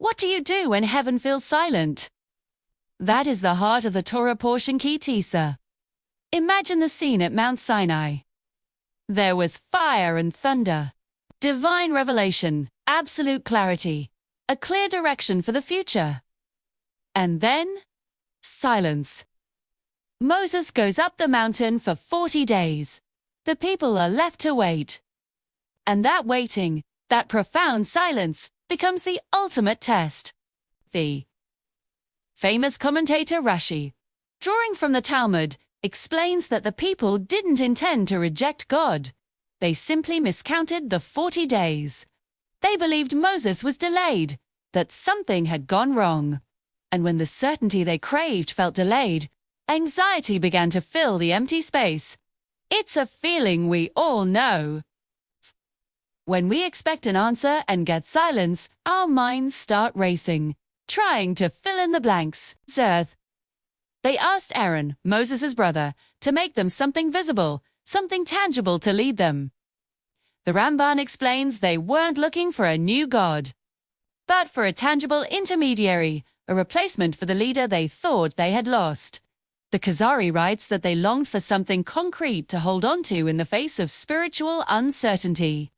What do you do when heaven feels silent? That is the heart of the Torah portion key Tisa. Imagine the scene at Mount Sinai. There was fire and thunder, divine revelation, absolute clarity, a clear direction for the future. And then, silence. Moses goes up the mountain for 40 days. The people are left to wait. And that waiting, that profound silence, becomes the ultimate test. The famous commentator Rashi, drawing from the Talmud, explains that the people didn't intend to reject God. They simply miscounted the 40 days. They believed Moses was delayed, that something had gone wrong. And when the certainty they craved felt delayed, anxiety began to fill the empty space. It's a feeling we all know. When we expect an answer and get silence, our minds start racing, trying to fill in the blanks. Zerth. They asked Aaron, Moses' brother, to make them something visible, something tangible to lead them. The Ramban explains they weren't looking for a new god, but for a tangible intermediary, a replacement for the leader they thought they had lost. The Kuzari writes that they longed for something concrete to hold on to in the face of spiritual uncertainty.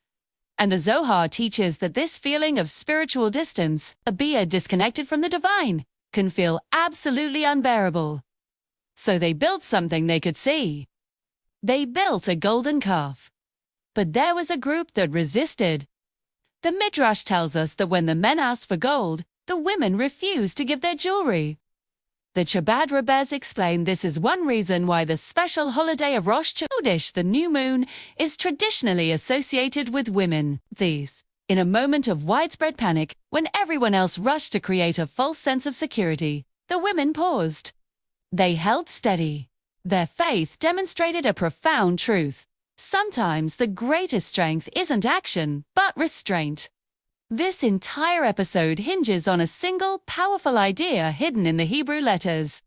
And the Zohar teaches that this feeling of spiritual distance, a being disconnected from the divine, can feel absolutely unbearable. So they built something they could see. They built a golden calf. But there was a group that resisted. The Midrash tells us that when the men asked for gold, the women refused to give their jewelry. The Chabad Rabbis explain this is one reason why the special holiday of Rosh Chodesh, the new moon, is traditionally associated with women. These, in a moment of widespread panic, when everyone else rushed to create a false sense of security, the women paused. They held steady. Their faith demonstrated a profound truth. Sometimes the greatest strength isn't action, but restraint. This entire episode hinges on a single, powerful idea hidden in the Hebrew letters.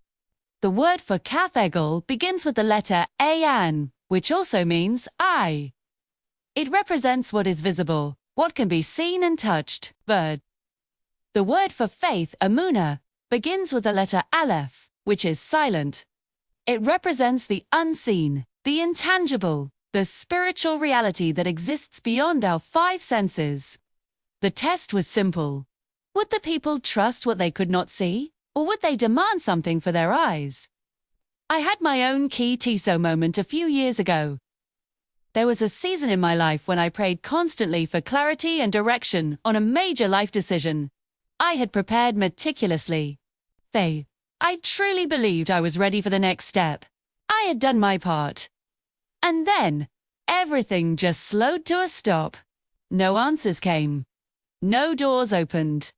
The word for Kaf Egel begins with the letter Ayan, which also means eye. It represents what is visible, what can be seen and touched, but the word for faith, Amunah, begins with the letter Aleph, which is silent. It represents the unseen, the intangible, the spiritual reality that exists beyond our five senses. The test was simple. Would the people trust what they could not see, or would they demand something for their eyes? I had my own key Tisa moment a few years ago. There was a season in my life when I prayed constantly for clarity and direction on a major life decision. I had prepared meticulously. I truly believed I was ready for the next step. I had done my part. And then, everything just slowed to a stop. No answers came. No doors opened.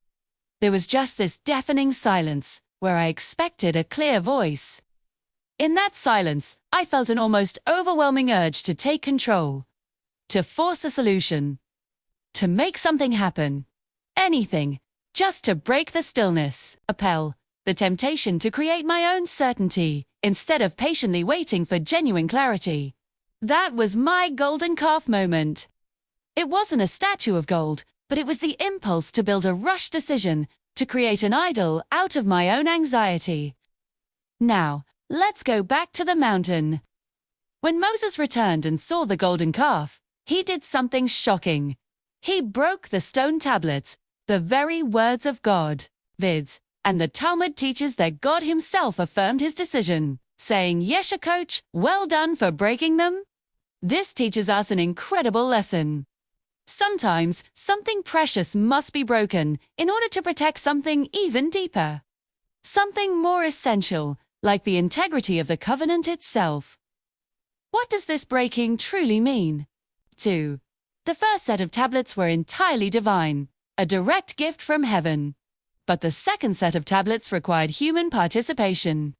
There was just this deafening silence, where I expected a clear voice. In that silence, I felt an almost overwhelming urge to take control, to force a solution, to make something happen. Anything, just to break the stillness. Appel, the temptation to create my own certainty, instead of patiently waiting for genuine clarity. That was my golden calf moment. It wasn't a statue of gold, but it was the impulse to build a rushed decision, to create an idol out of my own anxiety. Now, let's go back to the mountain. When Moses returned and saw the golden calf, he did something shocking. He broke the stone tablets, the very words of God. And the Talmud teaches that God himself affirmed his decision, saying, "Yesha coach, well done for breaking them." This teaches us an incredible lesson. Sometimes, something precious must be broken in order to protect something even deeper. Something more essential, like the integrity of the covenant itself. What does this breaking truly mean? 2. The first set of tablets were entirely divine, a direct gift from heaven. But the second set of tablets required human participation.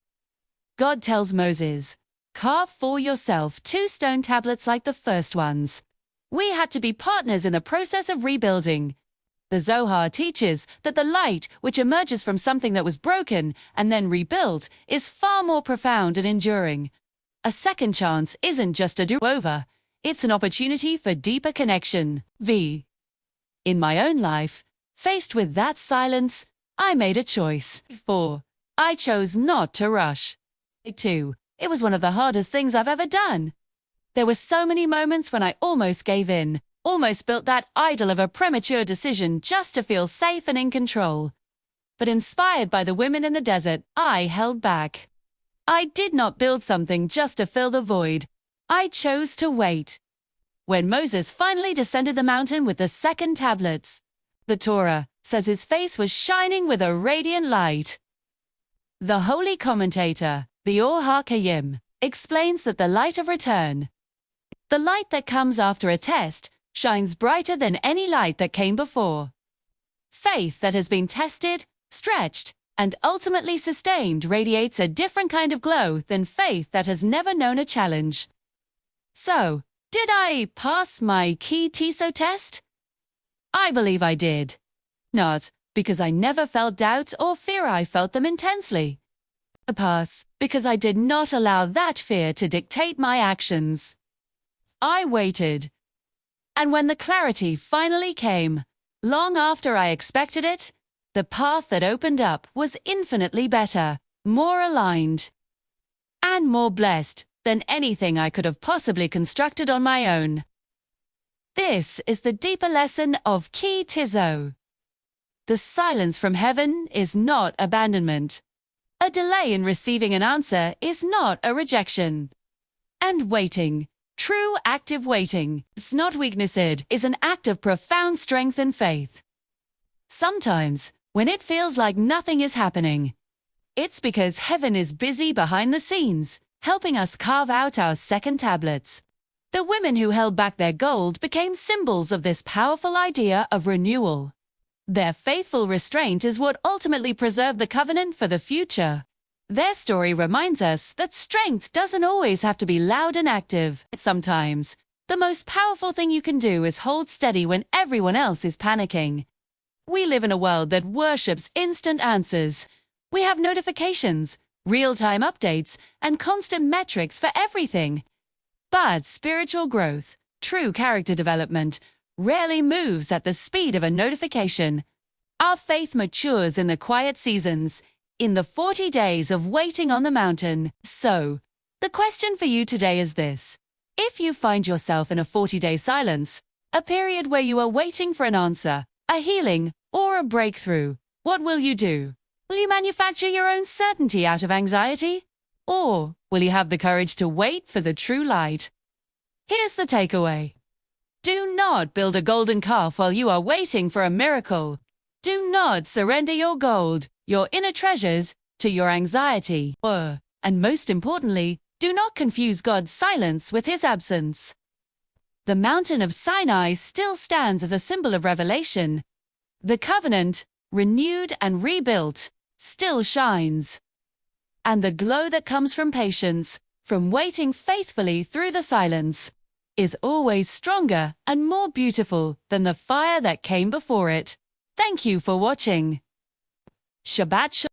God tells Moses, "Carve for yourself 2 stone tablets like the first ones." We had to be partners in the process of rebuilding. The Zohar teaches that the light which emerges from something that was broken and then rebuilt is far more profound and enduring. A second chance isn't just a do-over, it's an opportunity for deeper connection. In my own life, Faced with that silence, I made a choice. 4. I chose not to rush. 2. It was one of the hardest things I've ever done. There were so many moments when I almost gave in, almost built that idol of a premature decision just to feel safe and in control. But inspired by the women in the desert, I held back. I did not build something just to fill the void. I chose to wait. When Moses finally descended the mountain with the second tablets, the Torah says his face was shining with a radiant light. The holy commentator, the Or HaKayim, explains that the light of return, the light that comes after a test, shines brighter than any light that came before. Faith that has been tested, stretched, and ultimately sustained radiates a different kind of glow than faith that has never known a challenge. So, did I pass my key Tisa test? I believe I did. Not because I never felt doubt or fear. I felt them intensely. A pass because I did not allow that fear to dictate my actions. I waited. And when the clarity finally came, long after I expected it, the path that opened up was infinitely better, more aligned, and more blessed than anything I could have possibly constructed on my own. This is the deeper lesson of Ki Tizo. The silence from heaven is not abandonment. A delay in receiving an answer is not a rejection. And waiting, true active waiting, it's not weakness, it is an act of profound strength and faith. Sometimes, when it feels like nothing is happening, it's because heaven is busy behind the scenes, helping us carve out our second tablets. The women who held back their gold became symbols of this powerful idea of renewal. Their faithful restraint is what ultimately preserved the covenant for the future. Their story reminds us that strength doesn't always have to be loud and active. Sometimes, the most powerful thing you can do is hold steady when everyone else is panicking. We live in a world that worships instant answers. We have notifications, real-time updates, and constant metrics for everything. But spiritual growth, true character development, rarely moves at the speed of a notification. Our faith matures in the quiet seasons, in the 40 days of waiting on the mountain. So, the question for you today is this. If you find yourself in a 40-day silence, a period where you are waiting for an answer, a healing, or a breakthrough, what will you do? Will you manufacture your own certainty out of anxiety? Or will you have the courage to wait for the true light? Here's the takeaway. Do not build a golden calf while you are waiting for a miracle. Do not surrender your gold, your inner treasures, to your anxiety. And most importantly, do not confuse God's silence with his absence. The mountain of Sinai still stands as a symbol of revelation. The covenant, renewed and rebuilt, still shines. And the glow that comes from patience, from waiting faithfully through the silence, is always stronger and more beautiful than the fire that came before it. Thank you for watching. Shabbat Shalom.